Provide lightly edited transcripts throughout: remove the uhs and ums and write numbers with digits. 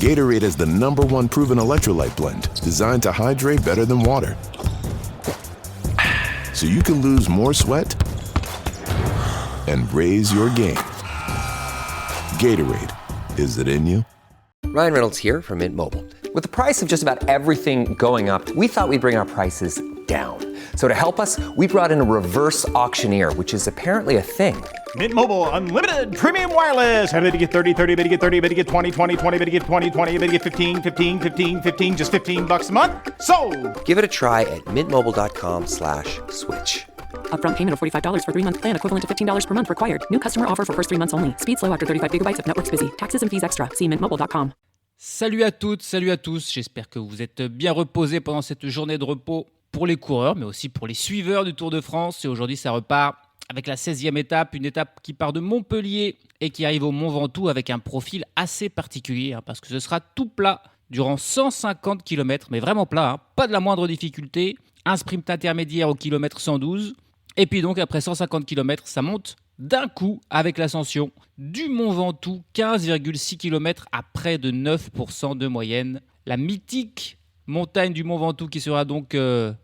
Gatorade is the #1 proven electrolyte blend designed to hydrate better than water. So you can lose more sweat and raise your game. Gatorade, is it in you? Ryan Reynolds here from Mint Mobile. With the price of just about everything going up, we thought we'd bring our prices down. So to help us, we brought in a reverse auctioneer, which is apparently a thing. Mint Mobile Unlimited Premium Wireless. How to get 30, 30, bit to get 30, bit to get 20, 20, 20, bit to get 20, 20, bit to get 15, 15, 15, 15, just $15 a month? Sold! Give it a try at mintmobile.com/switch. Upfront payment of $45 for 3-month plan, equivalent to $15 per month required. New customer offer for first 3 months only. Speed slow after 35 gigabytes if network's busy. Taxes and fees extra. See mintmobile.com. Salut à toutes, salut à tous. J'espère que vous êtes bien reposés pendant cette journée de repos pour les coureurs, mais aussi pour les suiveurs du Tour de France. Et aujourd'hui, ça repart avec la 16e étape, une étape qui part de Montpellier et qui arrive au Mont Ventoux avec un profil assez particulier, parce que ce sera tout plat durant 150 km, mais vraiment plat, pas de la moindre difficulté. Un sprint intermédiaire au kilomètre 112. Et puis donc, après 150 km, ça monte d'un coup avec l'ascension du Mont Ventoux, 15,6 km à près de 9% de moyenne. La mythique montagne du Mont Ventoux qui sera donc le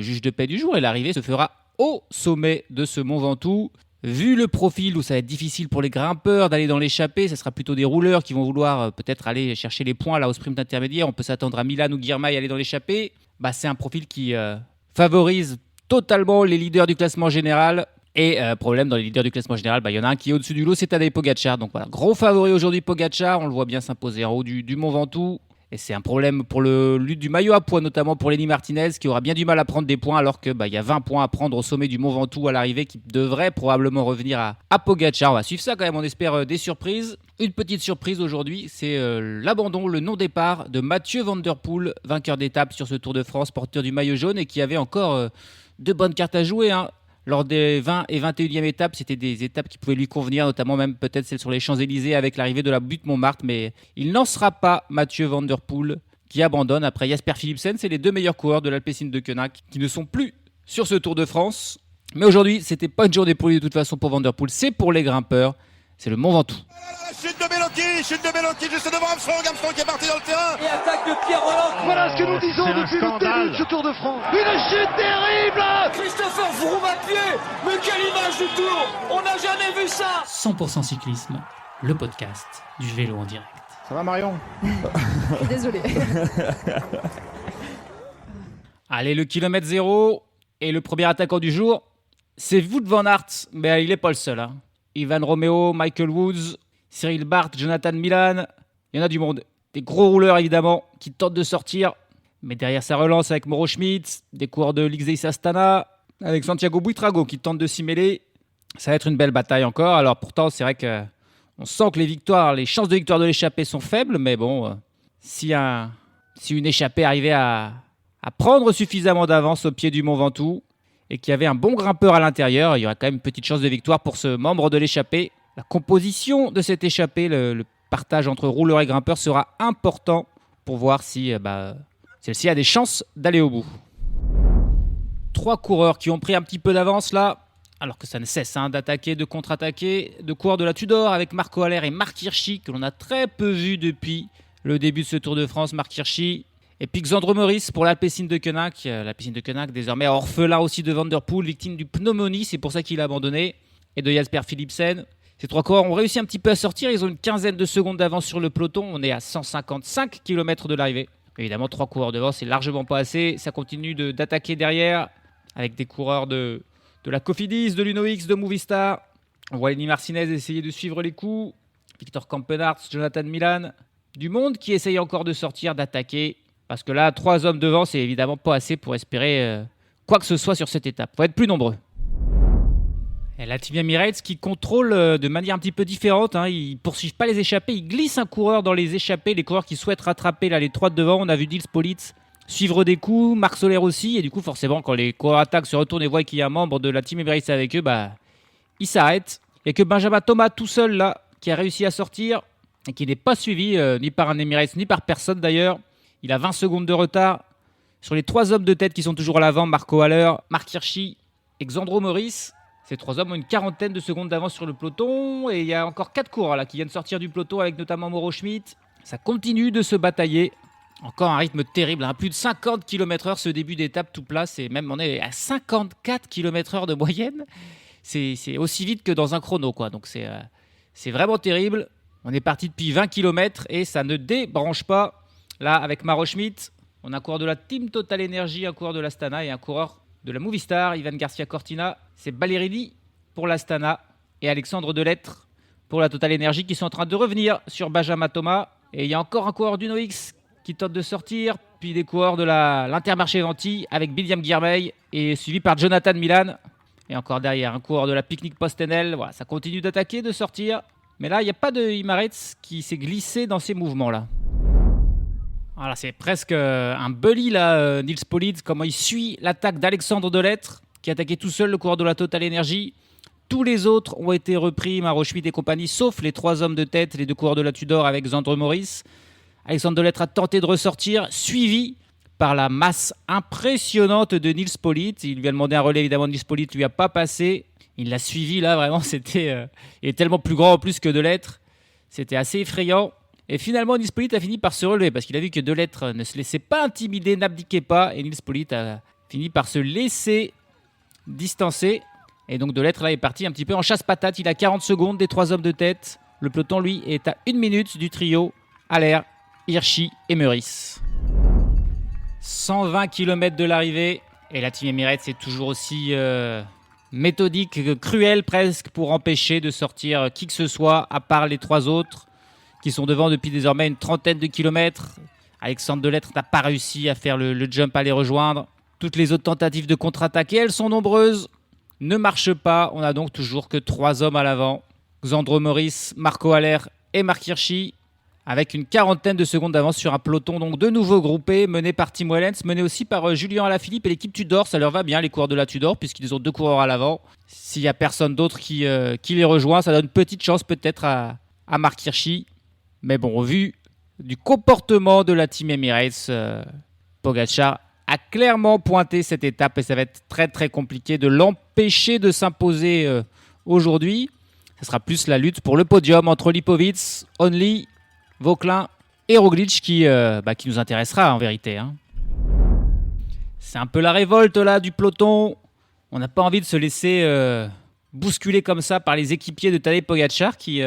juge de paix du jour, et l'arrivée se fera au sommet de ce Mont Ventoux. Vu le profil où ça va être difficile pour les grimpeurs d'aller dans l'échappée, ce sera plutôt des rouleurs qui vont vouloir peut-être aller chercher les points là au sprint intermédiaire. On peut s'attendre à Milan ou Girmay aller dans l'échappée. C'est un profil qui favorise totalement les leaders du classement général. Et problème dans les leaders du classement général, il y en a un qui est au-dessus du lot, c'est Tadej Pogačar. Donc voilà, gros favori aujourd'hui Pogačar, on le voit bien s'imposer en haut du Mont Ventoux. Et c'est un problème pour le lutte du maillot à poids, notamment pour Lenny Martinez, qui aura bien du mal à prendre des points, alors que y a 20 points à prendre au sommet du Mont Ventoux à l'arrivée, qui devrait probablement revenir à Pogačar. On va suivre ça quand même, on espère des surprises. Une petite surprise aujourd'hui, c'est l'abandon, le non-départ de Mathieu Van Der Poel, vainqueur d'étape sur ce Tour de France, porteur du maillot jaune, et qui avait encore de bonnes cartes à jouer, Lors des 20 et 21e étapes, c'était des étapes qui pouvaient lui convenir, notamment même peut-être celle sur les Champs-Élysées avec l'arrivée de la butte Montmartre. Mais il n'en sera pas, Mathieu Van Der Poel, qui abandonne après Jasper Philipsen. C'est les deux meilleurs coureurs de l'Alpecin de Koenig qui ne sont plus sur ce Tour de France. Mais aujourd'hui, c'était pas une journée pour lui de toute façon pour Van Der Poel. C'est pour les grimpeurs. C'est le Mont Ventoux. Chute de Bellocchi juste devant Armstrong qui est parti dans le terrain. Et attaque de Pierre Roland. Voilà ce que nous disons depuis le début de ce Tour de France. Une chute terrible. Christopher Froome à pied. Mais quelle image du Tour. On n'a jamais vu ça. 100% cyclisme, le podcast du vélo en direct. Ça va Marion? Désolé. Allez, le kilomètre 0 et le premier attaquant du jour, c'est Wout van Aert. Mais il n'est pas le seul. Ivan Romeo, Michael Woods, Cyril Barth, Jonathan Milan, il y en a du monde. Des gros rouleurs évidemment qui tentent de sortir, mais derrière ça relance avec Mauro Schmid, des coureurs de l'Xey Astana, avec Santiago Buitrago qui tente de s'y mêler. Ça va être une belle bataille encore. Alors pourtant c'est vrai qu'on sent que les chances de victoire de l'échappée sont faibles, mais bon, si une échappée arrivait à prendre suffisamment d'avance au pied du Mont Ventoux, et qu'il y avait un bon grimpeur à l'intérieur, il y aura quand même une petite chance de victoire pour ce membre de l'échappée. La composition de cette échappée, le partage entre rouleurs et grimpeurs sera important pour voir si celle-ci a des chances d'aller au bout. 3 coureurs qui ont pris un petit peu d'avance là, alors que ça ne cesse d'attaquer, de contre-attaquer. 2 coureurs de la Tudor avec Marco Haller et Marc Hirschi, que l'on a très peu vu depuis le début de ce Tour de France. Marc Hirschi. Et puis Xandro Meurice pour l'Alpecin de Koenig. L'Alpecin de Koenig désormais orphelin aussi de Van Der Poel, victime du pneumonie, c'est pour ça qu'il a abandonné. Et de Jasper Philipsen. Ces 3 coureurs ont réussi un petit peu à sortir, ils ont une quinzaine de secondes d'avance sur le peloton. On est à 155 km de l'arrivée. Évidemment, 3 coureurs devant, c'est largement pas assez. Ça continue d'attaquer derrière avec des coureurs de la Cofidis, de l'Uno-X, de Movistar. On voit Lenny Martinez essayer de suivre les coups. Victor Campenaerts, Jonathan Milan. Du monde qui essaye encore de sortir, d'attaquer. Parce que là, 3 hommes devant, c'est évidemment pas assez pour espérer quoi que ce soit sur cette étape. Il faut être plus nombreux. Et la Team Emirates qui contrôle de manière un petit peu différente. Ils ne poursuivent pas les échappées. Ils glissent un coureur dans les échappées. Les coureurs qui souhaitent rattraper là, les 3 de devant. On a vu Nils Politz suivre des coups. Marc Soler aussi. Et du coup, forcément, quand les coureurs attaquent, se retournent et voient qu'il y a un membre de la Team Emirates avec eux, ils s'arrêtent. Il n'y a que Benjamin Thomas tout seul là qui a réussi à sortir et qui n'est pas suivi ni par un Emirates ni par personne d'ailleurs. Il a 20 secondes de retard sur les 3 hommes de tête qui sont toujours à l'avant, Marco Haller, Marc Hirschi et Xandro Meurice. Ces 3 hommes ont une quarantaine de secondes d'avance sur le peloton. Et il y a encore 4 coureurs là, qui viennent sortir du peloton avec notamment Mauro Schmid, Ça continue de se batailler. Encore un rythme terrible, plus de 50 km/h ce début d'étape tout plat. On est à 54 km/h de moyenne. C'est aussi vite que dans un chrono, quoi. Donc c'est vraiment terrible. On est parti depuis 20 km et ça ne débranche pas. Là, avec Maro Schmidt, on a un coureur de la Team Total Energy, un coureur de l'Astana et un coureur de la Movistar, Ivan Garcia Cortina. C'est Ballerini pour l'Astana et Alexandre Delettre pour la Total Energy qui sont en train de revenir sur Benjamin Thomas. Et il y a encore un coureur d'Uno X qui tente de sortir, puis des coureurs de l'Intermarché Venti avec William Guirmeil et suivi par Jonathan Milan. Et encore derrière, un coureur de la Picnic Postenel. Voilà, ça continue d'attaquer, de sortir. Mais là, il n'y a pas de Imaretz qui s'est glissé dans ces mouvements-là. Voilà, c'est presque un bully, là, Nils Pollitt, comment il suit l'attaque d'Alexandre Delettre, qui attaquait tout seul le coureur de la Total Energy. Tous les autres ont été repris, Maro Schmidt et compagnie, sauf les 3 hommes de tête, les 2 coureurs de la Tudor avec Zandre Maurice. Alexandre Delettre a tenté de ressortir, suivi par la masse impressionnante de Nils Pollitt. Il lui a demandé un relais, évidemment, Nils Pollitt lui a pas passé. Il l'a suivi, là, vraiment, il est tellement plus grand en plus que Delettre. C'était assez effrayant. Et finalement, Nils Pollitt a fini par se relever, parce qu'il a vu que Delettre ne se laissait pas intimider, n'abdiquait pas, et Nils Pollitt a fini par se laisser distancer. Et donc Delettre, là, est parti un petit peu en chasse-patate. Il a 40 secondes des 3 hommes de tête. Le peloton, lui, est à 1 minute du trio Haller, Hirschi et Meurice. 120 km de l'arrivée. Et la Team Emirates est toujours aussi méthodique, cruelle presque, pour empêcher de sortir qui que ce soit, à part les 3 autres qui sont devant depuis désormais une trentaine de kilomètres. Alexandre Delettre n'a pas réussi à faire le jump à les rejoindre. Toutes les autres tentatives de contre-attaquer, elles sont nombreuses, ne marchent pas. On n'a donc toujours que 3 hommes à l'avant. Xandro Maurice, Marco Haller et Marc Hirschi, avec une quarantaine de secondes d'avance sur un peloton donc de nouveau groupé, mené par Tim Wellens, mené aussi par Julien Alaphilippe et l'équipe Tudor. Ça leur va bien, les coureurs de la Tudor, puisqu'ils ont 2 coureurs à l'avant. S'il n'y a personne d'autre qui les rejoint, ça donne une petite chance peut-être à Marc Hirschi. Mais bon, au vu du comportement de la Team Emirates, Pogačar a clairement pointé cette étape et ça va être très très compliqué de l'empêcher de s'imposer aujourd'hui. Ce sera plus la lutte pour le podium entre Lipovic, Only, Vauquelin et Roglic qui nous intéressera en vérité. C'est un peu la révolte là du peloton. On n'a pas envie de se laisser bousculer comme ça par les équipiers de Tadej Pogačar qui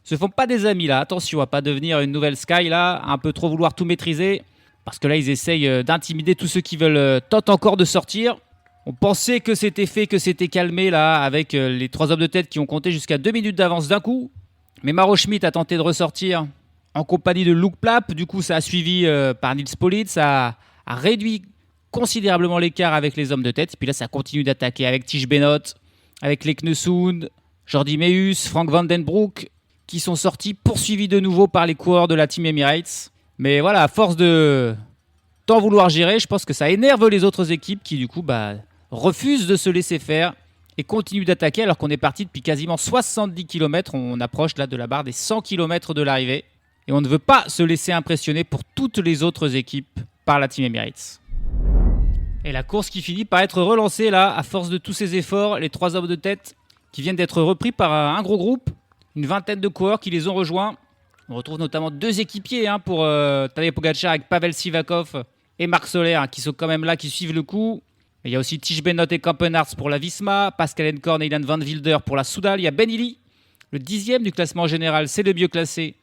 se font pas des amis là. Attention à pas devenir une nouvelle Sky là, à un peu trop vouloir tout maîtriser. Parce que là ils essayent d'intimider tous ceux qui veulent tenter encore de sortir. On pensait que c'était fait, que c'était calmé là avec les 3 hommes de tête qui ont compté jusqu'à 2 minutes d'avance d'un coup. Mais Maro Schmidt a tenté de ressortir en compagnie de Luke Plapp. Du coup ça a suivi par Nils Pollitt. Ça a réduit considérablement l'écart avec les hommes de tête. Et puis là ça continue d'attaquer avec Tige Benoot, avec Leknesund, Jordi Meus, Frank Van Den Broek, qui sont sortis, poursuivis de nouveau par les coureurs de la Team Emirates. Mais voilà, à force de tant vouloir gérer, je pense que ça énerve les autres équipes qui du coup refusent de se laisser faire et continuent d'attaquer alors qu'on est parti depuis quasiment 70 km. On approche là de la barre des 100 km de l'arrivée. Et on ne veut pas se laisser impressionner pour toutes les autres équipes par la Team Emirates. Et la course qui finit par être relancée là, à force de tous ces efforts, les 3 hommes de tête qui viennent d'être repris par un gros groupe. Une vingtaine de coureurs qui les ont rejoints. On retrouve notamment 2 équipiers pour Tadej Pogačar avec Pavel Sivakov et Marc Soler qui sont quand même là, qui suivent le coup. Et il y a aussi Tige Benoot et Kampenarts pour la Visma, Pascal Enkorn et Ilan Van Wilder pour la Soudal. Il y a Ben Illy, le 10e du classement général, c'est le mieux classé.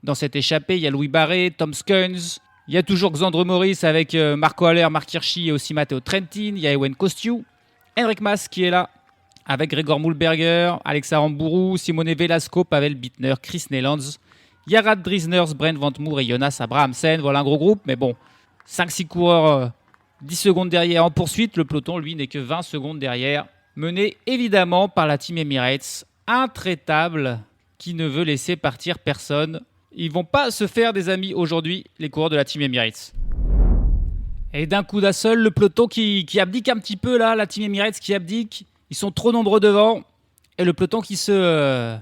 Dans cette échappée, il y a Louis Barré, Tom Skuns. Il y a toujours Xandro Maurice avec Marco Haller, Marc Hirschi et aussi Matteo Trentin. Il y a Ewen Kosciu, Henrik Mas qui est là, avec Gregor Moulberger, Alexa Rambourou, Simone Velasco, Pavel Bittner, Chris Neylands, Jarad Driesners, Brent Van Moer et Jonas Abrahamsen. Voilà un gros groupe, mais bon, 5-6 coureurs 10 secondes derrière en poursuite. Le peloton, lui, n'est que 20 secondes derrière. Mené évidemment par la Team Emirates, intraitable, qui ne veut laisser partir personne. Ils vont pas se faire des amis aujourd'hui, les coureurs de la Team Emirates. Et d'un coup d'un seul, le peloton qui abdique un petit peu là, la Team Emirates qui abdique. Ils sont trop nombreux devant. Et le peloton qui se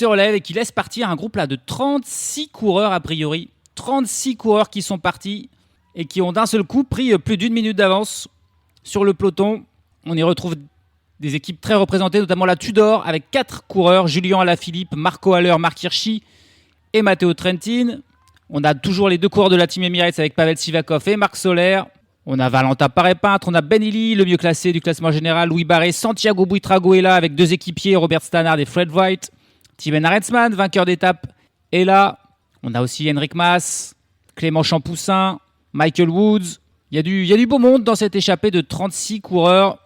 relève et qui laisse partir un groupe là de 36 coureurs a priori. 36 coureurs qui sont partis et qui ont d'un seul coup pris plus d'1 minute d'avance sur le peloton. On y retrouve des équipes très représentées, notamment la Tudor avec 4 coureurs. Julien Alaphilippe, Marco Haller, Marc Hirschi et Matteo Trentin. On a toujours les deux coureurs de la Team Emirates avec Pavel Sivakov et Marc Soler. On a Valentin Paré-Peintre, on a Ben Illy, le mieux classé du classement général, Louis Barré, Santiago Buitrago est là avec deux équipiers, Robert Stannard et Fred Wright. Timen Arensman, vainqueur d'étape, est là. On a aussi Henrik Mas, Clément Champoussin, Michael Woods. Il y a du beau monde dans cette échappée de 36 coureurs.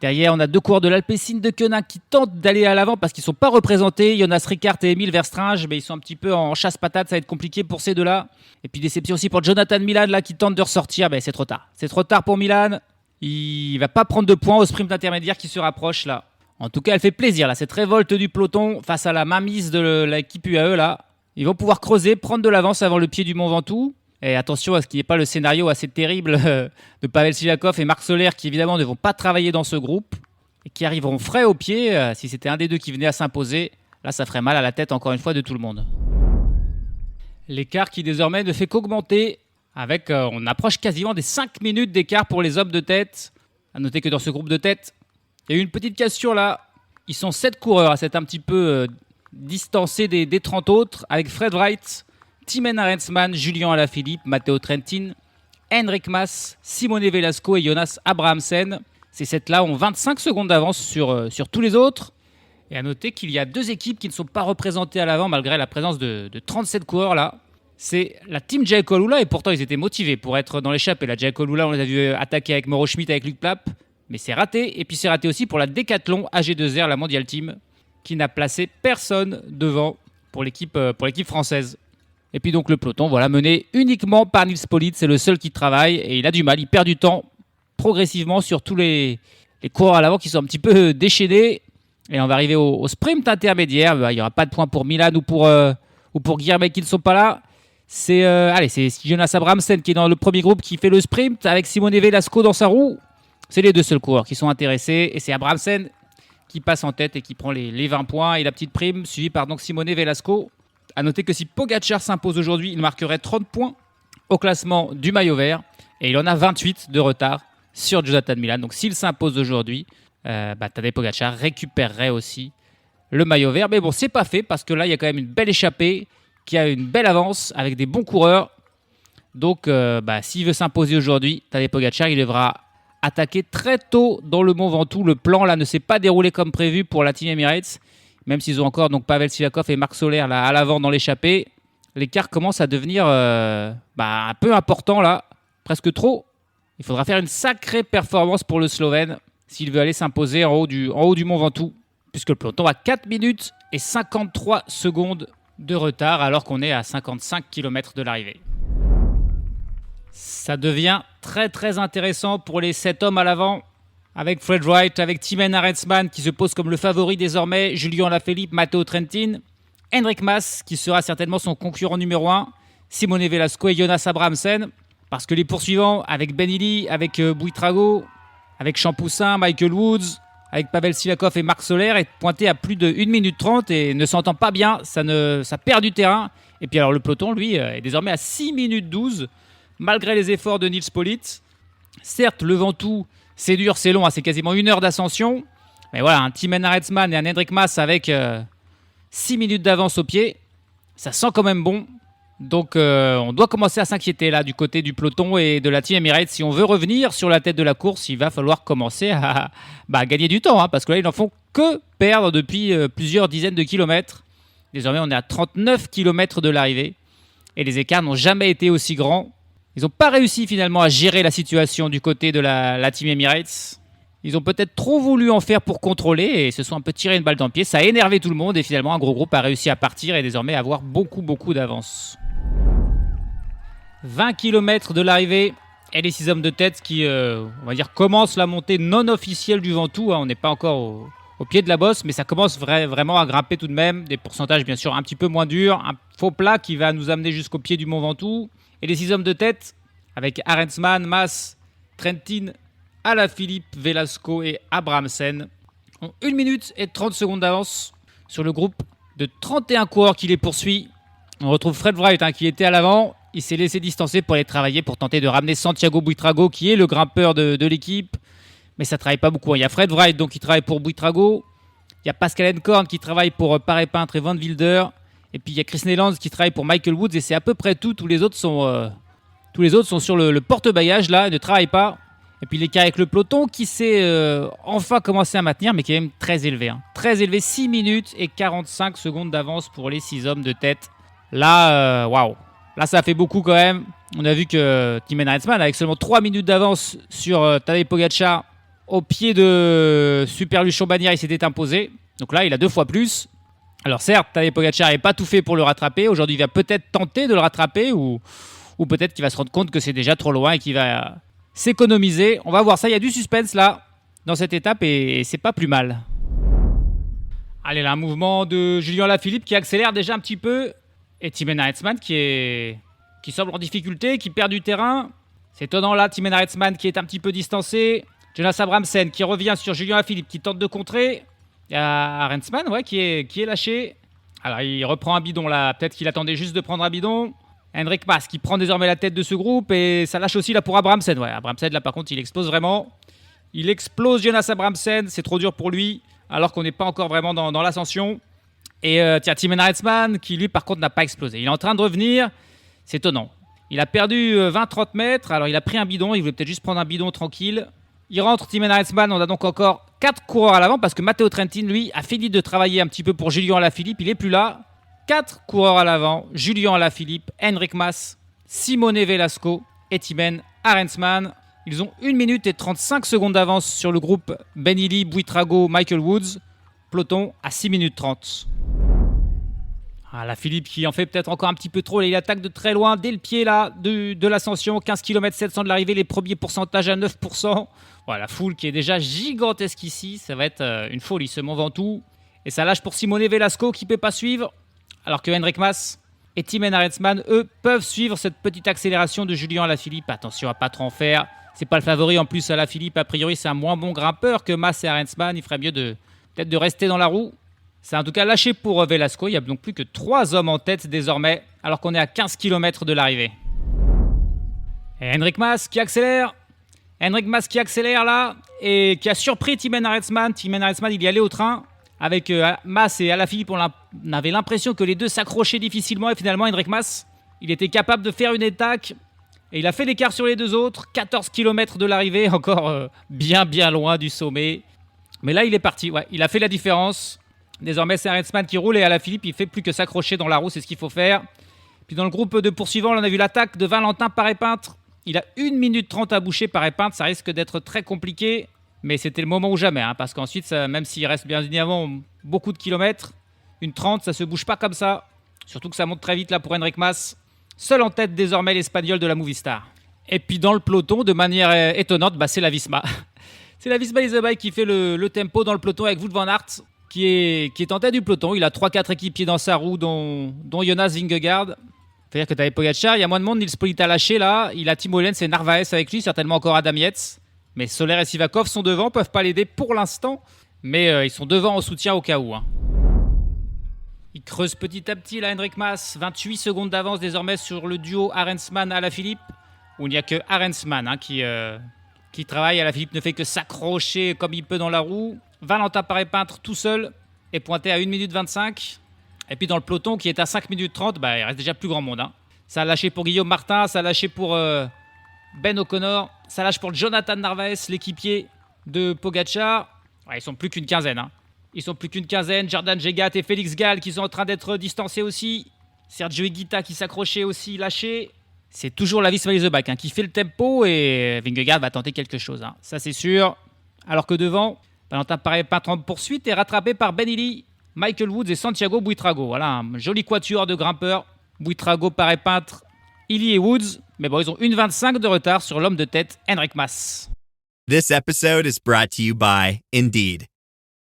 Derrière, on a deux coureurs de l'Alpecin de Koenig qui tentent d'aller à l'avant parce qu'ils ne sont pas représentés. Jonas Ricard et Emile Verstringe, mais ils sont un petit peu en chasse-patate, ça va être compliqué pour ces deux-là. Et puis déception aussi pour Jonathan Milan là, qui tente de ressortir, c'est trop tard. C'est trop tard pour Milan. Il ne va pas prendre de points au sprint intermédiaire qui se rapproche là. En tout cas, elle fait plaisir là, cette révolte du peloton face à la mainmise de l'équipe UAE là. Ils vont pouvoir creuser, prendre de l'avance avant le pied du Mont Ventoux. Et attention à ce qu'il n'y ait pas le scénario assez terrible de Pavel Sivakov et Marc Soler qui évidemment ne vont pas travailler dans ce groupe et qui arriveront frais au pied. Si c'était un des deux qui venait à s'imposer, là ça ferait mal à la tête encore une fois de tout le monde. L'écart qui désormais ne fait qu'augmenter avec, on approche quasiment des 5 minutes d'écart pour les hommes de tête. À noter que dans ce groupe de tête, il y a eu une petite cassure là. Ils sont 7 coureurs à s'être un petit peu distancés des 30 autres avec Fred Wright, Timen Arensman, Julien Alaphilippe, Matteo Trentin, Henrik Mas, Simone Velasco et Jonas Abrahamsen. Ces 7-là ont 25 secondes d'avance sur tous les autres. Et à noter qu'il y a deux équipes qui ne sont pas représentées à l'avant malgré la présence de 37 coureurs là. C'est la team Jayco Lula et pourtant ils étaient motivés pour être dans l'échappée. La Jayco Lula, on les a vu attaquer avec Mauro Schmidt, avec Luc Plapp. Mais c'est raté. Et puis c'est raté aussi pour la Decathlon AG2R, la Mondial Team, qui n'a placé personne devant pour l'équipe française. Et puis donc le peloton, voilà, mené uniquement par Nils Politt, c'est le seul qui travaille et il a du mal, il perd du temps progressivement sur tous les coureurs à l'avant qui sont un petit peu déchaînés. Et on va arriver au sprint intermédiaire, il n'y aura pas de points pour Milan ou pour Guillermet qui ne sont pas là. C'est Jonas Abrahamsen qui est dans le premier groupe qui fait le sprint avec Simone Velasco dans sa roue. C'est les deux seuls coureurs qui sont intéressés et c'est Abrahamsen qui passe en tête et qui prend les 20 points et la petite prime, suivi par donc Simone Velasco. A noter que si Pogačar s'impose aujourd'hui, il marquerait 30 points au classement du maillot vert et il en a 28 de retard sur Jonathan Milan. Donc s'il s'impose aujourd'hui, Tadej Pogačar récupérerait aussi le maillot vert. Mais bon, c'est pas fait parce que là, il y a quand même une belle échappée qui a une belle avance avec des bons coureurs. Donc s'il veut s'imposer aujourd'hui, Tadej Pogačar, il devra attaquer très tôt dans le Mont Ventoux. Le plan là ne s'est pas déroulé comme prévu pour la Team Emirates. Même s'ils ont encore donc Pavel Sivakov et Marc Soler là, à l'avant dans l'échappée, l'écart commence à devenir un peu important là, presque trop. Il faudra faire une sacrée performance pour le Slovène s'il veut aller s'imposer en haut du Mont Ventoux, puisque le peloton a 4 minutes et 53 secondes de retard alors qu'on est à 55 km de l'arrivée. Ça devient très très intéressant pour les 7 hommes à l'avant. Avec Fred Wright, avec Timen Arensman qui se pose comme le favori désormais, Julien Alaphilippe, Matteo Trentin, Henrik Mas qui sera certainement son concurrent numéro 1, Simone Velasco et Jonas Abrahamsen, parce que les poursuivants avec Ben Illy, avec Buitrago, avec Champoussin, Michael Woods, avec Pavel Sivakov et Marc Soler est pointé à plus de 1 minute 30 et ne s'entend pas bien, ça perd du terrain. Et puis alors le peloton lui est désormais à 6 minutes 12 malgré les efforts de Nils Politt. Certes le Ventoux c'est dur, c'est long, c'est quasiment 1 heure d'ascension. Mais voilà, un Timen Arensman et un Henrik Mas avec 6 minutes d'avance au pied, ça sent quand même bon. Donc on doit commencer à s'inquiéter là du côté du peloton et de la Team Emirates. Si on veut revenir sur la tête de la course, il va falloir commencer à gagner du temps. Parce que là, ils n'en font que perdre depuis plusieurs dizaines de kilomètres. Désormais, on est à 39 km de l'arrivée. Et les écarts n'ont jamais été aussi grands. Ils n'ont pas réussi finalement à gérer la situation du côté de la Team Emirates. Ils ont peut-être trop voulu en faire pour contrôler et se sont un peu tiré une balle dans le pied. Ça a énervé tout le monde et finalement un gros groupe a réussi à partir et désormais avoir beaucoup d'avance. 20 km de l'arrivée et les 6 hommes de tête qui, on va dire, commencent la montée non officielle du Ventoux. On n'est pas encore au pied de la bosse, mais ça commence vraiment à grimper tout de même. Des pourcentages bien sûr un petit peu moins durs. Un faux plat qui va nous amener jusqu'au pied du Mont Ventoux. Et les 6 hommes de tête, avec Arensman, Mas, Trentin, Alaphilippe, Velasco et Abrahamsen, ont 1 minute et 30 secondes d'avance sur le groupe de 31 coureurs qui les poursuit. On retrouve Fred Wright qui était à l'avant. Il s'est laissé distancer pour aller travailler, pour tenter de ramener Santiago Buitrago, qui est le grimpeur de l'équipe. Mais ça ne travaille pas beaucoup. Il y a Fred Wright donc, qui travaille pour Buitrago. Il y a Pascal Enkorn qui travaille pour Paré-Peintre et Van Wilder. Et puis il y a Chris Neylands qui travaille pour Michael Woods et c'est à peu près tout. Tous les autres sont sur le porte-bagages là et ne travaillent pas. Et puis l'écart avec le peloton qui s'est enfin commencé à maintenir, mais qui est même très élevé. Très élevé, 6 minutes et 45 secondes d'avance pour les 6 hommes de tête. Là, waouh. Là, ça fait beaucoup quand même. On a vu que Thymen Arensman, avec seulement 3 minutes d'avance sur Tadej Pogačar, au pied de Super Luchon Bagnaia, il s'était imposé. Donc là, il a 2 fois plus. Alors certes, Tadej Pogačar n'avait pas tout fait pour le rattraper. Aujourd'hui, il va peut-être tenter de le rattraper ou peut-être qu'il va se rendre compte que c'est déjà trop loin et qu'il va s'économiser. On va voir ça. Il y a du suspense là dans cette étape et c'est pas plus mal. Allez, là, un mouvement de Julien Alaphilippe qui accélère déjà un petit peu. Et Thymen Arensman qui semble en difficulté, qui perd du terrain. C'est étonnant là, Thymen Arensman qui est un petit peu distancé. Jonas Abramsen qui revient sur Julien Alaphilippe qui tente de contrer. Il y a Arensman qui est lâché. Alors il reprend un bidon là. Peut-être qu'il attendait juste de prendre un bidon. Henrik Mas qui prend désormais la tête de ce groupe et ça lâche aussi là pour Abramsen. Ouais, Abramsen là par contre il explose vraiment. Il explose Jonas Abramsen, c'est trop dur pour lui alors qu'on n'est pas encore vraiment dans l'ascension. Et Thymen Arensman qui lui par contre n'a pas explosé. Il est en train de revenir, c'est étonnant. Il a perdu 20-30 mètres, alors il a pris un bidon, il voulait peut-être juste prendre un bidon tranquille. Il rentre Thymen Arensman, on a donc encore 4 coureurs à l'avant parce que Matteo Trentin lui a fini de travailler un petit peu pour Julien Alaphilippe, il est plus là. 4 coureurs à l'avant, Julien Alaphilippe, Henrik Mas, Simone Velasco et Thymen Arensman. Ils ont 1 minute et 35 secondes d'avance sur le groupe Ben Illy, Buitrago, Michael Woods. Peloton à 6 minutes 30. Alaphilippe qui en fait peut-être encore un petit peu trop. Il attaque de très loin, dès le pied là, de l'ascension. 15 km 700 de l'arrivée, les premiers pourcentages à 9%. Voilà, la foule qui est déjà gigantesque ici. Ça va être une folie, ce Mont Ventoux. Et ça lâche pour Simone Velasco qui ne peut pas suivre. Alors que Henrik Mas et Thymen Arensman, eux, peuvent suivre cette petite accélération de Julien Alaphilippe. Attention à pas trop en faire. C'est pas le favori en plus. Alaphilippe, a priori, c'est un moins bon grimpeur que Mas et Arensman. Il ferait mieux peut-être de rester dans la roue. C'est en tout cas lâché pour Velasco. Il n'y a donc plus que 3 hommes en tête désormais, alors qu'on est à 15 km de l'arrivée. Et Henrik Mas qui accélère. Henrik Mas qui accélère là et qui a surpris Thymen Arensman. Thymen Arensman, il y allait au train. Avec Mas et Alaphilippe, on avait l'impression que les deux s'accrochaient difficilement. Et finalement, Henrik Mas, il était capable de faire une attaque. Et il a fait l'écart sur les 2 autres. 14 km de l'arrivée, encore bien loin du sommet. Mais là, il est parti. Ouais, il a fait la différence. Désormais, c'est Arensman qui roule et Alaphilippe, il ne fait plus que s'accrocher dans la roue. C'est ce qu'il faut faire. Puis dans le groupe de poursuivants, on a vu l'attaque de Valentin Paré-Peintre. Il a 1 minute 30 à boucher, Paré-Peintre. Ça risque d'être très compliqué. Mais c'était le moment ou jamais, parce qu'ensuite, ça, même s'il reste bien évidemment beaucoup de kilomètres, une 30, ça se bouge pas comme ça. Surtout que ça monte très vite là pour Henrik Mas. Seul en tête désormais l'Espagnol de la Movistar. Et puis dans le peloton, de manière étonnante, c'est la Visma. C'est la Visma Lease qui fait le tempo dans le peloton avec Wout van Aert, qui est en tête du peloton. Il a 3-4 équipiers dans sa roue, dont Jonas Vingegaard. C'est-à-dire que tu avais Pogačar, il y a moins de monde, Nils Polita lâché là. Il a Tim Wellens et Narvaez avec lui, certainement encore Adam Yates. Mais Soler et Sivakov sont devant, peuvent pas l'aider pour l'instant. Mais ils sont devant en soutien au cas où. Il creuse petit à petit là, Henrik Mas. 28 secondes d'avance désormais sur le duo Arensman-Alaphilippe. Où il n'y a que Arensman qui travaille. Alaphilippe ne fait que s'accrocher comme il peut dans la roue. Valentin Paré-Peintre tout seul est pointé à 1 minute 25. Et puis dans le peloton qui est à 5 minutes 30, il reste déjà plus grand monde. Ça a lâché pour Guillaume Martin, ça a lâché pour Ben O'Connor, ça lâche pour Jonathan Narvaez, l'équipier de Pogačar. Ouais, ils sont plus qu'une quinzaine. Ils sont plus qu'une quinzaine. Jordan Jegat et Félix Gall qui sont en train d'être distancés aussi. Sergio Higuita qui s'accrochait aussi, lâché. C'est toujours la Visma Lease qui fait le tempo et Vingegaard va tenter quelque chose. Ça c'est sûr. Alors que devant, Valentin Paré-Peintre en poursuite est rattrapé par Ben Illy, Michael Woods et Santiago Buitrago. Voilà un joli quatuor de grimpeurs. Buitrago, Paré-Peintre, Illy et Woods. Mais bon, ils ont 1,25 de retard sur l'homme de tête, Henrik Mas. This episode is brought to you by Indeed.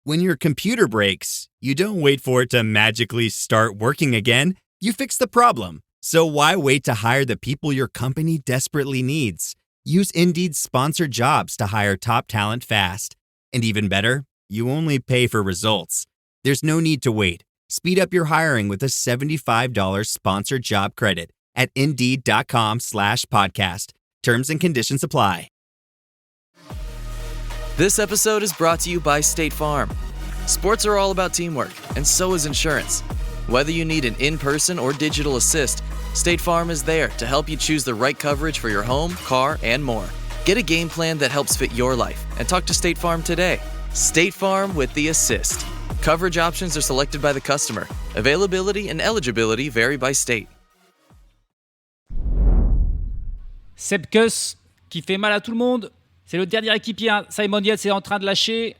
When your computer breaks, you don't wait for it to magically start working again. You fix the problem. So why wait to hire the people your company desperately needs? Use Indeed's sponsored jobs to hire top talent fast. And even better, you only pay for results. There's no need to wait. Speed up your hiring with a $75 sponsored job credit at Indeed.com/podcast. Terms and conditions apply. This episode is brought to you by State Farm. Sports are all about teamwork, and so is insurance. Whether you need an in-person or digital assist, State Farm is there to help you choose the right coverage for your home, car, and more. Get a game plan that helps fit your life and talk to State Farm today. State Farm with the Assist. Coverage options are selected by the customer. Availability and eligibility vary by state. Sepp Kuss qui fait mal à tout le monde. C'est le dernier équipier. Hein. Simon Yates est en train de lâcher.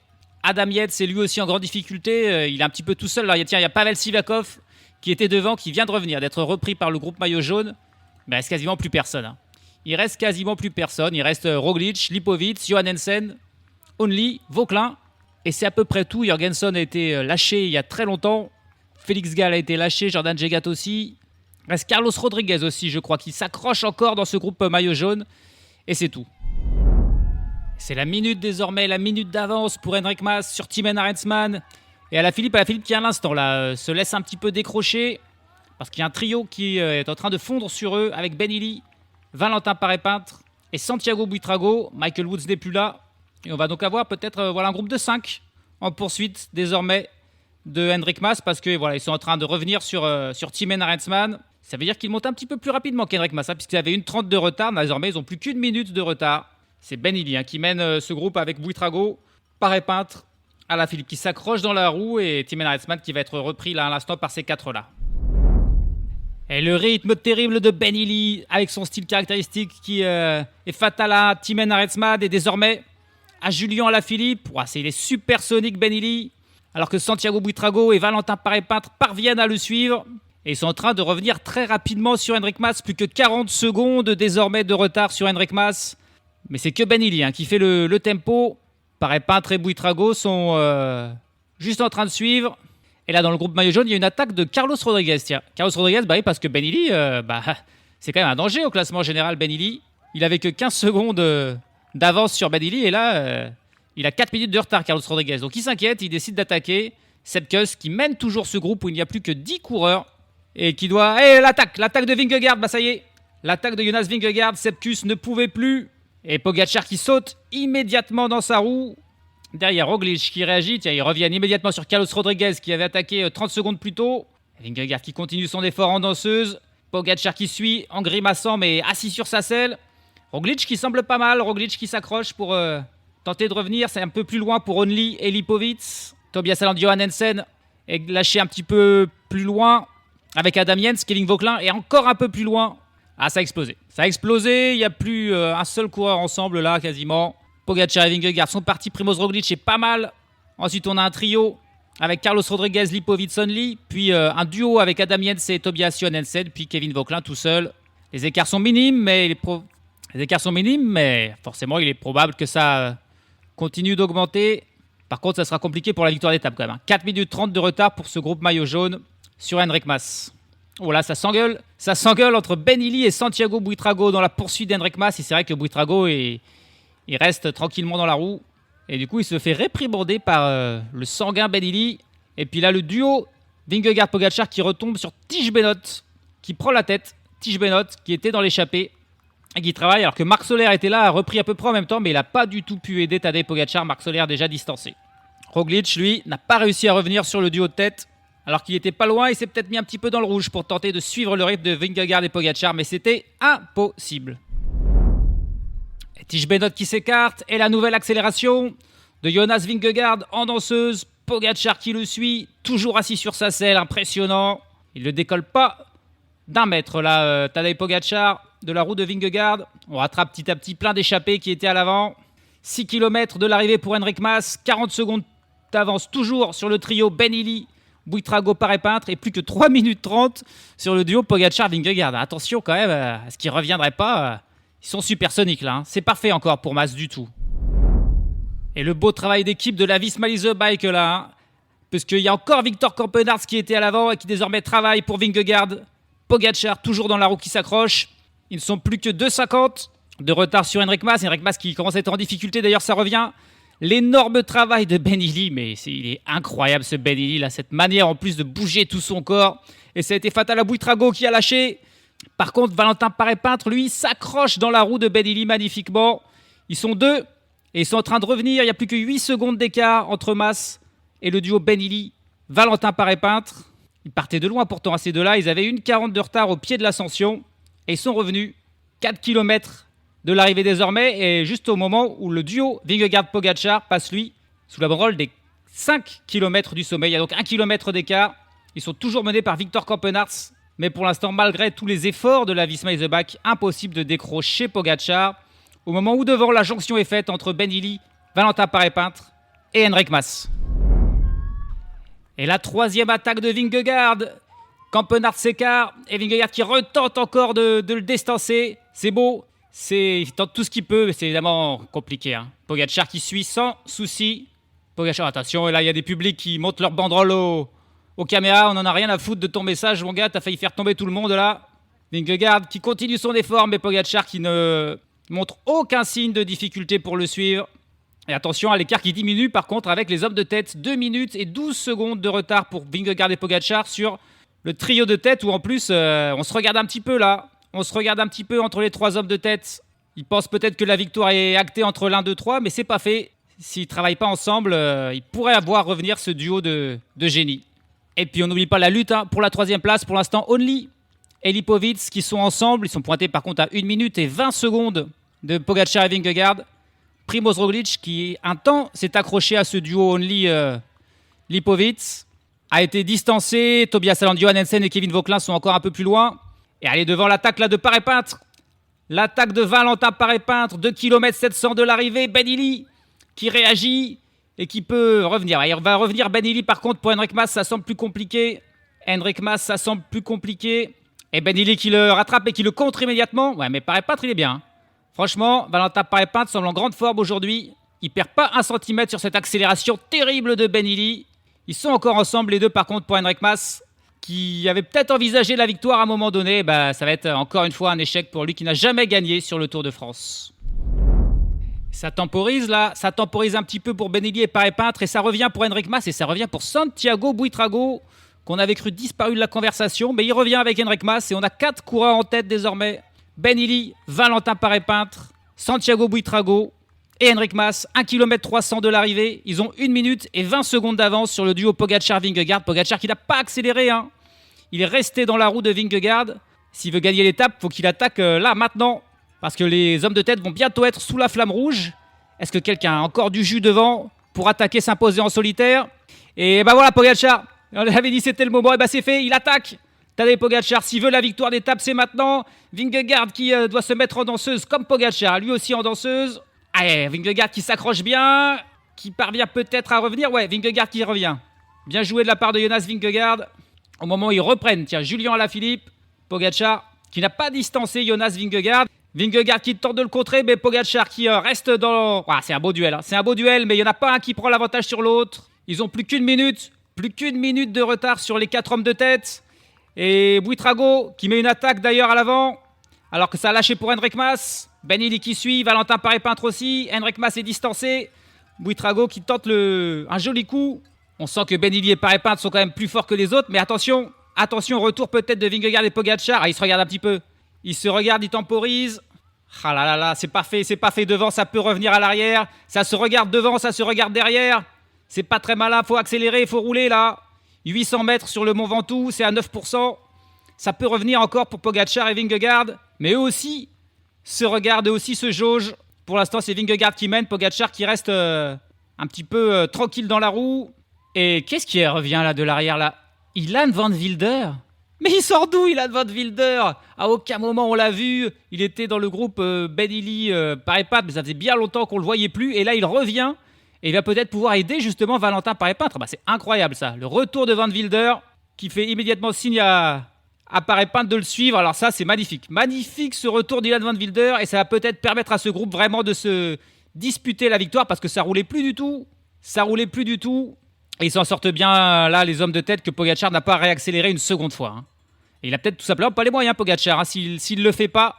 Adam Yates est lui aussi en grande difficulté. Il est un petit peu tout seul. Alors, il y a Pavel Sivakov qui était devant, qui vient de revenir, d'être repris par le groupe maillot jaune. Mais il reste quasiment plus personne. Hein. Il reste quasiment plus personne. Il reste Roglic, Lipovic, Johannesen, Only, Vauquelin. Et c'est à peu près tout. Jorgensen a été lâché il y a très longtemps. Félix Gall a été lâché. Jordan Jegat aussi. Il reste Carlos Rodriguez aussi, je crois, qui s'accroche encore dans ce groupe maillot jaune. Et c'est tout. C'est la minute désormais, la minute d'avance pour Henrik Mas sur Timen Arensman. Et Alaphilippe qui à l'instant là se laisse un petit peu décrocher. Parce qu'il y a un trio qui est en train de fondre sur eux avec Ben Illy, Valentin Paré-Peintre et Santiago Buitrago. Michael Woods n'est plus là. Et on va donc avoir peut-être un groupe de 5 en poursuite désormais de Henrik Mas. Parce que voilà, ils sont en train de revenir sur Timen Arensman. Ça veut dire qu'ils montent un petit peu plus rapidement qu'Henrik Mas. Puisqu'ils avaient une 30 de retard. Désormais, ils n'ont plus qu'une minute de retard. C'est Ben Illy qui mène ce groupe avec Buitrago, Paré-Peintre, Alaphilippe qui s'accroche dans la roue et Timen Arensman qui va être repris là à l'instant par ces 4-là. Et le rythme terrible de Ben Illy avec son style caractéristique qui est fatal à Timen Arensman et désormais à Julien Alaphilippe. Il est supersonique Ben Illy, alors que Santiago Buitrago et Valentin Paré-Peintre parviennent à le suivre. Et ils sont en train de revenir très rapidement sur Henrik Mas. Plus que 40 secondes désormais de retard sur Henrik Mas. Mais c'est que Ben Illy qui fait le tempo. Paré-Peintre et Buitrago sont juste en train de suivre. Et là, dans le groupe maillot jaune, il y a une attaque de Carlos Rodriguez. Tiens, Carlos Rodriguez, oui, parce que Ben Illy, c'est quand même un danger au classement général, Ben Illy. Il avait que 15 secondes d'avance sur Ben Illy. Et là, il a 4 minutes de retard, Carlos Rodriguez. Donc il s'inquiète, il décide d'attaquer. Sepp Kuss qui mène toujours ce groupe où il n'y a plus que 10 coureurs. Et qui doit... l'attaque de Vingegaard, ça y est. L'attaque de Jonas Vingegaard, Sepp Kuss ne pouvait plus. Et Pogacar qui saute immédiatement dans sa roue. Derrière Roglic qui réagit. Tiens, ils reviennent immédiatement sur Carlos Rodriguez qui avait attaqué 30 secondes plus tôt. Vingegaard qui continue son effort en danseuse. Pogacar qui suit en grimaçant mais assis sur sa selle. Roglic qui semble pas mal. Roglic qui s'accroche pour tenter de revenir. C'est un peu plus loin pour Only et Lipovic. Tobias Aland Johannesen est lâché un petit peu plus loin avec Adam Jens. Kelling Vauquelin est encore un peu plus loin. Ah, ça a explosé. Ça a explosé. Il n'y a plus un seul coureur ensemble là, quasiment. Pogacar et Vingegaard sont partis. Primoz Roglic est pas mal. Ensuite, on a un trio avec Carlos Rodriguez, Lipovic, Only. Puis un duo avec Adam Jens et Tobias Johannesen. Puis Kevin Vauquelin tout seul. Les écarts sont minimes, mais forcément, il est probable que ça continue d'augmenter. Par contre, ça sera compliqué pour la victoire d'étape quand même. 4 minutes 30 de retard pour ce groupe maillot jaune sur Henrik Mas. Oh là, ça s'engueule entre Ben Illy et Santiago Buitrago dans la poursuite d'Henrik Mas. Et c'est vrai que Buitrago, il reste tranquillement dans la roue. Et du coup, il se fait réprimander par le sanguin Ben Illy. Et puis là, le duo Vingegaard-Pogacar qui retombe sur Tige Benoot, qui prend la tête. Tige Benoot qui était dans l'échappée et qui travaille. Alors que Marc Soler était là, a repris à peu près en même temps, mais il n'a pas du tout pu aider Tadej Pogacar. Marc Soler déjà distancé. Roglic, lui, n'a pas réussi à revenir sur le duo de tête. Alors qu'il était pas loin, il s'est peut-être mis un petit peu dans le rouge pour tenter de suivre le rythme de Vingegaard et Pogacar, mais c'était impossible. Et Tige Benoot qui s'écarte, et la nouvelle accélération de Jonas Vingegaard en danseuse. Pogacar qui le suit, toujours assis sur sa selle, impressionnant. Il ne décolle pas d'un mètre là, Tadej Pogacar, de la roue de Vingegaard. On rattrape petit à petit plein d'échappés qui étaient à l'avant. 6 km de l'arrivée pour Henrik Mas, 40 secondes d'avance toujours sur le trio Ben Illy, Buitrago, Paré-Peintre et plus que 3 minutes 30 sur le duo Pogacar-Vingegaard. Attention quand même à ce qu'ils ne reviendraient pas. Ils sont supersoniques là. C'est parfait encore pour Mas du tout. Et le beau travail d'équipe de la Visma Lease Bike là. Parce qu'il y a encore Victor Campenaerts qui était à l'avant et qui désormais travaille pour Vingegaard. Pogacar toujours dans la roue qui s'accroche. Ils ne sont plus que 2,50 de retard sur Henrik Mas. Henrik Mas qui commence à être en difficulté. D'ailleurs ça revient. L'énorme travail de Ben Illy, mais il est incroyable ce Ben Illy, là, cette manière en plus de bouger tout son corps. Et ça a été fatal à Buitrago qui a lâché. Par contre, Valentin Paré-Peintre, lui, s'accroche dans la roue de Ben Illy magnifiquement. Ils sont deux et ils sont en train de revenir. Il n'y a plus que 8 secondes d'écart entre Mas et le duo Ben Illy, Valentin Paré-Peintre. Ils partaient de loin pourtant à ces deux-là. Ils avaient 1,40 de retard au pied de l'ascension. Et ils sont revenus 4 km de l'arrivée désormais. Et juste au moment où le duo Vingegaard-Pogačar passe lui sous la banderole des 5 km du sommet. Il y a donc 1 km d'écart. Ils sont toujours menés par Victor Campenaerts. Mais pour l'instant, malgré tous les efforts de la Visma-Iseback, impossible de décrocher Pogačar. Au moment où devant la jonction est faite entre Ben Hill, Valentin Paré-Peintre et Henrik Mas. Et la troisième attaque de Vingegaard. Campenaerts s'écarte et Vingegaard qui retente encore de le distancer. C'est beau, il tente tout ce qu'il peut, mais c'est évidemment compliqué. Hein. Pogačar qui suit sans souci. Pogačar, attention, et là il y a des publics qui montent leur banderole aux caméras. On n'en a rien à foutre de ton message, mon gars, t'as failli faire tomber tout le monde là. Vingegaard qui continue son effort, mais Pogačar qui ne montre aucun signe de difficulté pour le suivre. Et attention à l'écart qui diminue par contre avec les hommes de tête. 2 minutes et 12 secondes de retard pour Vingegaard et Pogačar sur le trio de tête où en plus on se regarde un petit peu là. On se regarde un petit peu entre les 3 hommes de tête. Ils pensent peut-être que la victoire est actée entre l'un, 2, 3, mais c'est pas fait. S'ils ne travaillent pas ensemble, ils pourraient voir revenir ce duo de génie. Et puis on n'oublie pas la lutte pour la 3e place. Pour l'instant, Only et Lipovic qui sont ensemble. Ils sont pointés par contre à 1 minute et 20 secondes de Pogačar et Vingegaard. Primož Roglič qui un temps s'est accroché à ce duo Only-Lipovic a été distancé. Tobias Allan, Johannessen et Kevin Vauquelin sont encore un peu plus loin. Et allez devant l'attaque là de Paré-Peintre. L'attaque de Valentin Paré-Peintre, 2 km 700 de l'arrivée. Ben Hill qui réagit et qui peut revenir. Il va revenir Ben Hill par contre pour Henrik Mas, ça semble plus compliqué. Et Ben Hill qui le rattrape et qui le contre immédiatement. Ouais, mais Paré-Peintre il est bien. Hein. Franchement, Valentin Paré-Peintre semble en grande forme aujourd'hui. Il perd pas 1 centimètre sur cette accélération terrible de Ben Hill. Ils sont encore ensemble les deux par contre pour Henrik Mas qui avait peut-être envisagé la victoire à un moment donné. Ça va être encore une fois un échec pour lui qui n'a jamais gagné sur le Tour de France. Ça temporise là, ça temporise un petit peu pour Ben Hill et Paré-Peintre et ça revient pour Henrik Mas et ça revient pour Santiago Buitrago qu'on avait cru disparu de la conversation. Mais il revient avec Henrik Mas et on a 4 coureurs en tête désormais. Ben Hill, Valentin Paré-Peintre, Santiago Buitrago et Henrik Mas, 1 km 300 de l'arrivée. Ils ont 1 minute et 20 secondes d'avance sur le duo Pogačar-Vingegaard. Pogačar qui n'a pas accéléré. Hein. Il est resté dans la roue de Vingegaard. S'il veut gagner l'étape, il faut qu'il attaque là, maintenant. Parce que les hommes de tête vont bientôt être sous la flamme rouge. Est-ce que quelqu'un a encore du jus devant pour attaquer, s'imposer en solitaire? Et voilà Pogačar. On avait dit c'était le moment. Et c'est fait, il attaque. Tadej Pogačar, s'il veut la victoire d'étape, c'est maintenant. Vingegaard qui doit se mettre en danseuse comme Pogačar, lui aussi en danseuse. Allez, Vingegaard qui s'accroche bien, qui parvient peut-être à revenir. Ouais, Vingegaard qui revient. Bien joué de la part de Jonas Vingegaard. Au moment où ils reprennent, tiens, Julien Alaphilippe, Pogačar qui n'a pas distancé Jonas Vingegaard. Vingegaard qui tente de le contrer, mais Pogačar qui reste dans... c'est un beau duel, hein. C'est un beau duel, mais il n'y en a pas un qui prend l'avantage sur l'autre. Ils ont plus qu'une minute de retard sur les 4 hommes de tête. Et Buitrago qui met une attaque d'ailleurs à l'avant, alors que ça a lâché pour Henrik Mas. Ben Hill qui suit, Valentin Paré-Peintre aussi. Henrik Mas est distancé. Buitrago qui tente un joli coup. On sent que Ben Hill et Paré-Peintre sont quand même plus forts que les autres, mais attention, retour peut-être de Vingegaard et Pogačar. Ils se regardent un petit peu. Ils se regardent, ils temporisent. Ah là, c'est pas fait devant, ça peut revenir à l'arrière. Ça se regarde devant, ça se regarde derrière. C'est pas très malin, faut accélérer, faut rouler là. 800 mètres sur le Mont Ventoux, c'est à 9%. Ça peut revenir encore pour Pogačar et Vingegaard. Mais eux aussi se regardent, eux aussi se jaugent. Pour l'instant, c'est Vingegaard qui mène, Pogačar qui reste un petit peu tranquille dans la roue. Et qu'est-ce qui revient là de l'arrière là? Ilan Van Wilder. Mais il sort d'où Ilan Van Wilder? À aucun moment on l'a vu. Il était dans le groupe Ben Hill, Paré-Peintre, mais ça faisait bien longtemps qu'on le voyait plus. Et là, il revient. Et il va peut-être pouvoir aider justement Valentin Paré-Peintre. C'est incroyable ça. Le retour de Van Wilder qui fait immédiatement signe à Paré-Peintre de le suivre. Alors ça, c'est magnifique. Magnifique ce retour d'Ilan Van Wilder. Et ça va peut-être permettre à ce groupe vraiment de se disputer la victoire parce que ça roulait plus du tout. Et ils s'en sortent bien là, les hommes de tête, que Pogačar n'a pas réaccéléré une seconde fois. Hein. Et il a peut-être tout simplement pas les moyens, Pogačar. Hein. S'il le fait pas,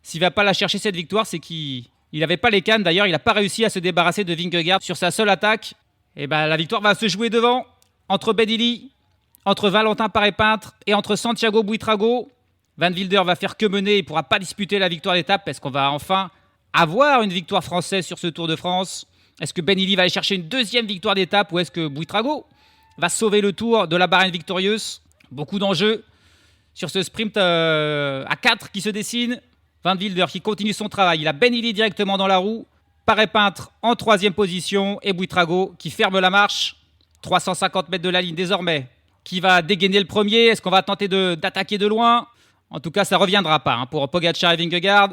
s'il va pas la chercher cette victoire, c'est qu'il n'avait pas les cannes. D'ailleurs, il n'a pas réussi à se débarrasser de Vingegaard sur sa seule attaque. Et la victoire va se jouer devant, entre Ben Hill, entre Valentin Paré-Peintre et entre Santiago Buitrago. Van Wilder va faire que mener, il ne pourra pas disputer la victoire d'étape parce qu'on va enfin avoir une victoire française sur ce Tour de France. Est-ce que Ben Hill va aller chercher une deuxième victoire d'étape ou est-ce que Buitrago va sauver le Tour de la Bahreïn victorieuse? Beaucoup d'enjeux sur ce sprint à 4 qui se dessine. Van Wilder qui continue son travail. Il a Ben Illy directement dans la roue. Paré-Peintre en 3e position. Et Buitrago qui ferme la marche. 350 mètres de la ligne désormais. Qui va dégainer le premier? Est-ce qu'on va tenter d'attaquer de loin? En tout cas, ça ne reviendra pas pour Pogačar et Vingegaard.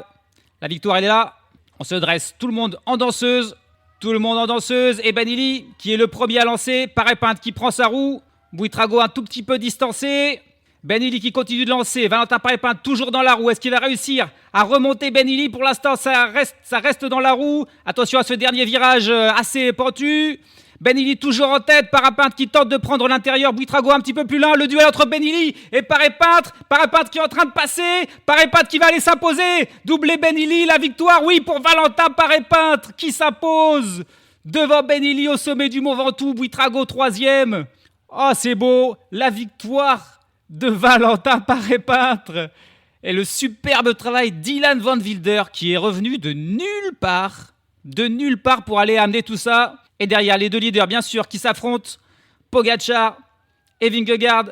La victoire, elle est là. On se dresse, tout le monde en danseuse. Tout le monde en danseuse. Et Ben Illy qui est le premier à lancer. Paré-Peintre qui prend sa roue. Buitrago un tout petit peu distancé. Ben Illy qui continue de lancer. Valentin Paré-Peintre toujours dans la roue. Est-ce qu'il va réussir à remonter Ben Illy? Pour l'instant, ça reste dans la roue. Attention à ce dernier virage assez pentu. Ben Illy toujours en tête. Paré-Peintre qui tente de prendre l'intérieur. Buitrago un petit peu plus loin. Le duel entre Ben Illy et Paré-Peintre. Paré-Peintre qui est en train de passer. Paré-Peintre qui va aller s'imposer. Doublé Ben Illy. La victoire, oui, pour Valentin Paré-Peintre qui s'impose devant Ben Illy au sommet du Mont Ventoux. Buitrago 3e. Oh, c'est beau. La victoire de Valentin Paré-Peintre. Et le superbe travail d'Ilan Van Wilder qui est revenu de nulle part pour aller amener tout ça. Et derrière, les deux leaders, bien sûr, qui s'affrontent. Pogačar et Vingegaard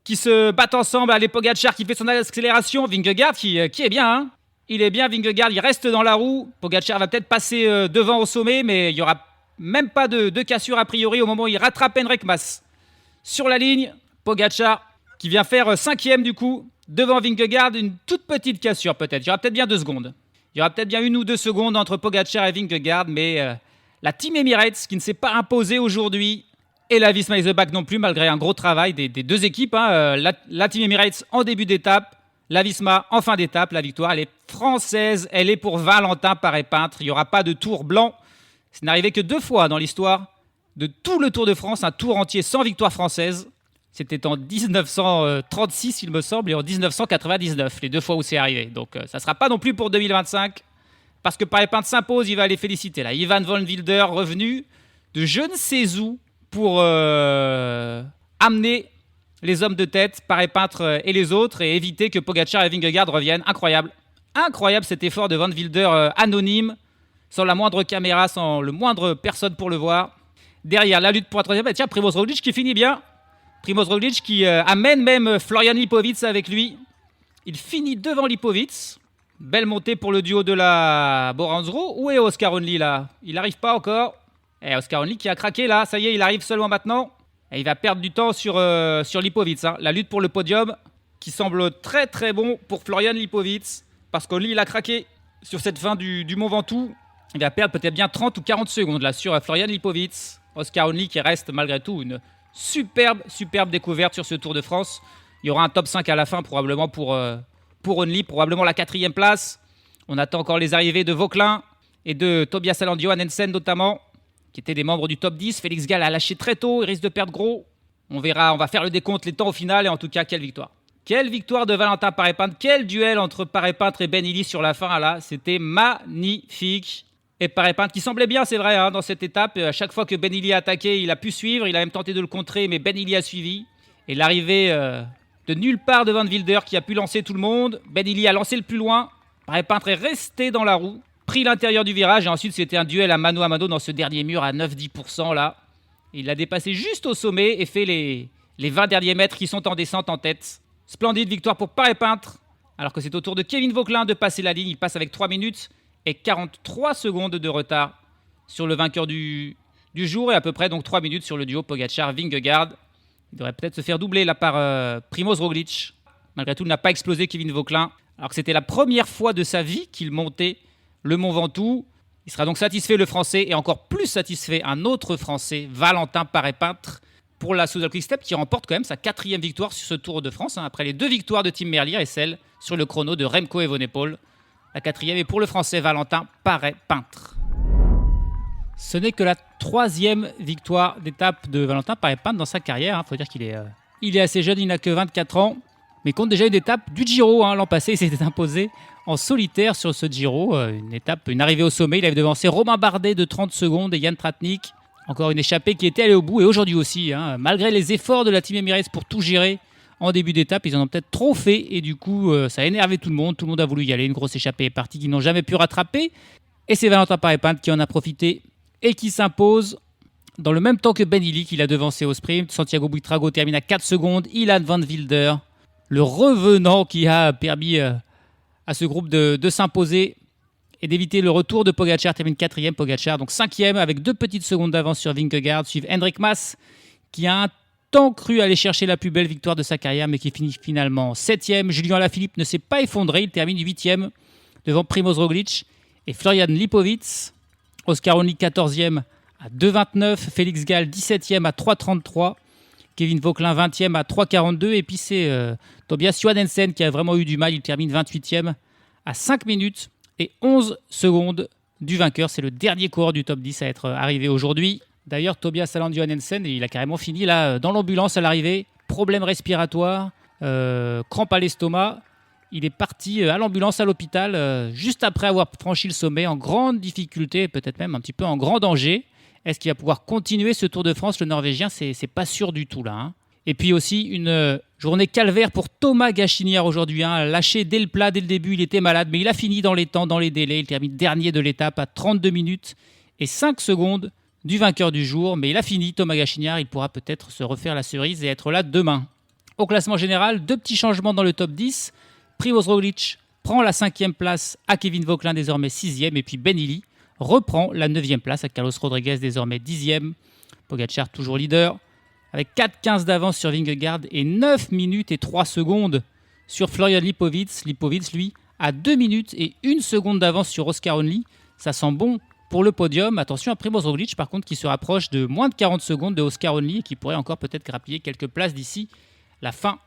qui se battent ensemble. Allez, Pogačar qui fait son accélération. Vingegaard qui est bien. Hein. Il est bien, Vingegaard. Il reste dans la roue. Pogačar va peut-être passer devant au sommet, mais il n'y aura même pas de cassure a priori au moment où il rattrape Henrik Mas. Sur la ligne, Pogačar qui vient faire 5e du coup. Devant Vingegaard, une toute petite cassure peut-être. Il y aura peut-être bien 2 secondes. Il y aura peut-être bien 1 ou 2 secondes entre Pogačar et Vingegaard, mais... la Team Emirates qui ne s'est pas imposée aujourd'hui et la Visma Leasebach non plus malgré un gros travail des deux équipes. La Team Emirates en début d'étape, la Visma en fin d'étape. La victoire, elle est française, elle est pour Valentin Paré-Peintre. Il n'y aura pas de tour blanc. Ce n'est arrivé que 2 fois dans l'histoire de tout le Tour de France, un tour entier sans victoire française. C'était en 1936 il me semble et en 1999, les 2 fois où c'est arrivé. Donc ça ne sera pas non plus pour 2025. Parce que Paré-Peintre s'impose, il va aller féliciter là. Ivan Van Wilder revenu de je ne sais où pour amener les hommes de tête, Paré-Peintre et les autres, et éviter que Pogačar et Vingegaard reviennent. Incroyable. Incroyable cet effort de Van Wilder anonyme, sans la moindre caméra, sans le moindre personne pour le voir. Derrière, la lutte pour la 3e. Tiens, Primož Roglič qui finit bien. Primož Roglič qui amène même Florian Lipovic avec lui. Il finit devant Lipovic. Belle montée pour le duo de la Boranzro. Où est Oscar Only là? Il n'arrive pas encore. Et Oscar Only qui a craqué là. Ça y est, il arrive seulement maintenant. Et il va perdre du temps sur Lipovic. Hein. La lutte pour le podium qui semble très très bon pour Florian Lipovic. Parce qu'Only il a craqué sur cette fin du Mont Ventoux. Il va perdre peut-être bien 30 ou 40 secondes là sur Florian Lipovic. Oscar Only qui reste malgré tout une superbe découverte sur ce Tour de France. Il y aura un top 5 à la fin probablement pour Only, probablement la 4e place. On attend encore les arrivées de Vauquelin et de Tobias Aland, Johan Hansen notamment, qui étaient des membres du top 10. Félix Gall a lâché très tôt, il risque de perdre gros. On verra, on va faire le décompte, les temps au final, et en tout cas, quelle victoire. Quelle victoire de Valentin Paré-Peintre, quel duel entre Paré-Peintre et Ben Illy sur la fin, là, c'était magnifique. Et Paré-Peintre qui semblait bien, c'est vrai, hein, dans cette étape. À chaque fois que Ben Illy a attaqué, il a pu suivre, il a même tenté de le contrer, mais Ben Illy a suivi. Et l'arrivée... de nulle part de Van Wilder qui a pu lancer tout le monde. Ben Illy a lancé le plus loin. Paré-Peintre est resté dans la roue, pris l'intérieur du virage et ensuite c'était un duel à mano dans ce dernier mur à 9-10% là. Il l'a dépassé juste au sommet et fait les 20 derniers mètres qui sont en descente en tête. Splendide victoire pour Paré-Peintre. Alors que c'est au tour de Kevin Vauquelin de passer la ligne. Il passe avec 3 minutes et 43 secondes de retard sur le vainqueur du jour et à peu près donc 3 minutes sur le duo Pogačar-Vingegaard. Il devrait peut-être se faire doubler là par Primož Roglič. Malgré tout, il n'a pas explosé Kevin Vauquelin. Alors que c'était la première fois de sa vie qu'il montait le Mont Ventoux. Il sera donc satisfait le Français et encore plus satisfait un autre Français, Valentin Paré-Peintre, pour la Soudal Quick-Step qui remporte quand même sa 4e victoire sur ce Tour de France, hein, après les 2 victoires de Tim Merlier et celle sur le chrono de Remco Evenepoel. La 4e est pour le Français Valentin Paré-Peintre. Ce n'est que la 3e victoire d'étape de Valentin Paré-Peintre dans sa carrière. Il faut dire qu'il est assez jeune, il n'a que 24 ans. Mais compte déjà une étape du Giro. L'an passé, il s'était imposé en solitaire sur ce Giro. Une arrivée au sommet. Il avait devancé Romain Bardet de 30 secondes et Jan Tratnik. Encore une échappée qui était allée au bout. Et aujourd'hui aussi, malgré les efforts de la Team Emirates pour tout gérer en début d'étape, ils en ont peut-être trop fait. Et du coup, ça a énervé tout le monde. Tout le monde a voulu y aller. Une grosse échappée est partie qu'ils n'ont jamais pu rattraper. Et c'est Valentin Paré-Peintre qui en a profité et qui s'impose dans le même temps que Ben Illy qui l'a devancé au sprint. Santiago Buitrago termine à 4 secondes. Ilan van Wilder, le revenant qui a permis à ce groupe de s'imposer et d'éviter le retour de Pogačar, termine 4e. Pogačar, donc 5e avec 2 petites secondes d'avance sur Vingegaard. Suivent Hendrik Mas qui a un temps cru aller chercher la plus belle victoire de sa carrière mais qui finit finalement 7e. Julien Alaphilippe ne s'est pas effondré, il termine 8e devant Primož Roglič et Florian Lipowitz. Oscar Only 14e à 2,29, Félix Gall 17e à 3,33, Kevin Vauquelin 20e à 3,42 et puis c'est Tobias Johannessen qui a vraiment eu du mal, il termine 28e à 5 minutes et 11 secondes du vainqueur. C'est le dernier coureur du top 10 à être arrivé aujourd'hui. D'ailleurs, Tobias Aland Johannessen, il a carrément fini là dans l'ambulance à l'arrivée, problème respiratoire, crampe à l'estomac. Il est parti à l'ambulance à l'hôpital juste après avoir franchi le sommet en grande difficulté, peut-être même un petit peu en grand danger. Est-ce qu'il va pouvoir continuer ce Tour de France, le Norvégien ? C'est pas sûr du tout là. Et puis aussi une journée calvaire pour Thomas Gachiniar aujourd'hui. Lâché dès le plat, dès le début, il était malade, mais il a fini dans les temps, dans les délais. Il termine dernier de l'étape à 32 minutes et 5 secondes du vainqueur du jour. Mais il a fini, Thomas Gachiniar. Il pourra peut-être se refaire la cerise et être là demain. Au classement général, 2 petits changements dans le top 10. Primož Roglič prend la 5e place à Kevin Vauquelin, désormais 6e. Et puis Ben Illy reprend la 9e place à Carlos Rodriguez, désormais 10e. Pogačar toujours leader, avec 4,15 d'avance sur Vingegaard et 9 minutes et 3 secondes sur Florian Lipowitz. Lipowitz, lui, a 2 minutes et 1 seconde d'avance sur Oscar Only. Ça sent bon pour le podium. Attention à Primož Roglič, par contre, qui se rapproche de moins de 40 secondes de Oscar Only et qui pourrait encore peut-être grappiller quelques places d'ici la fin.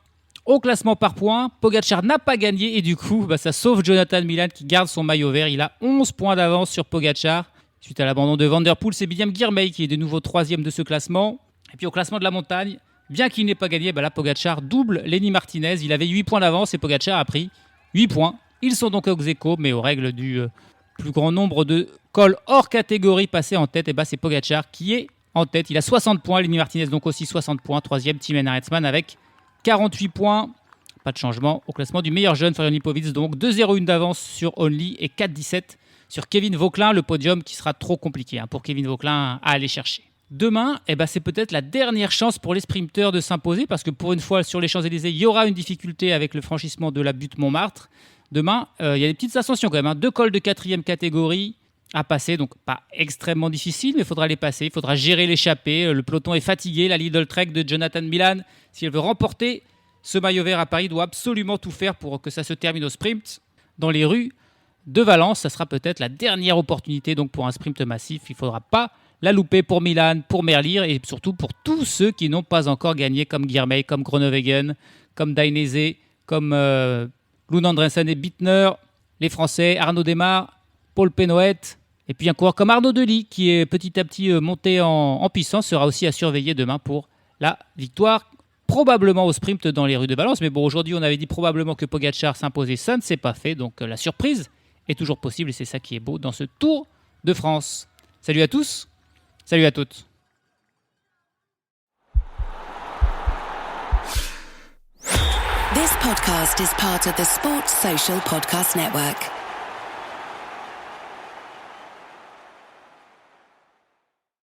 Au classement par points, Pogačar n'a pas gagné et du coup, ça sauve Jonathan Milan qui garde son maillot vert. Il a 11 points d'avance sur Pogačar. Suite à l'abandon de Van der Poel, c'est William Girmay qui est de nouveau 3e de ce classement. Et puis au classement de la montagne, bien qu'il n'ait pas gagné, là Pogačar double Lenny Martinez. Il avait 8 points d'avance et Pogačar a pris 8 points. Ils sont donc ex aequo, mais aux règles du plus grand nombre de cols hors catégorie passés en tête, c'est Pogačar qui est en tête. Il a 60 points, Lenny Martinez donc aussi 60 points. 3e, Tim Henrichsman avec 48 points. Pas de changement au classement du meilleur jeune, Florian Lipowitz, donc 2,01 d'avance sur Only et 4,17 sur Kevin Vauquelin. Le podium qui sera trop compliqué pour Kevin Vauquelin à aller chercher. Demain, c'est peut-être la dernière chance pour les sprinteurs de s'imposer parce que pour une fois sur les Champs-Élysées, il y aura une difficulté avec le franchissement de la butte Montmartre. Demain, il y a des petites ascensions quand même. 2 cols de 4e catégorie à passer, donc pas extrêmement difficile, mais il faudra les passer. Il faudra gérer l'échappée. Le peloton est fatigué. La Lidl Trek de Jonathan Milan, si elle veut remporter ce maillot vert à Paris, doit absolument tout faire pour que ça se termine au sprint. Dans les rues de Valence, ça sera peut-être la dernière opportunité donc pour un sprint massif. Il ne faudra pas la louper pour Milan, pour Merlier et surtout pour tous ceux qui n'ont pas encore gagné, comme Girmay, comme Groenewegen, comme Dainese, comme Lund Andresen et Bittner, les Français, Arnaud Démare, Paul Pénoët, et puis un coureur comme Arnaud Delis qui est petit à petit monté en puissance, sera aussi à surveiller demain pour la victoire, probablement au sprint dans les rues de Valence. Mais bon, aujourd'hui on avait dit probablement que Pogačar s'imposait, ça ne s'est pas fait, donc la surprise est toujours possible et c'est ça qui est beau dans ce Tour de France. Salut à tous. Salut à toutes. This podcast is part of the Sports Social Podcast Network.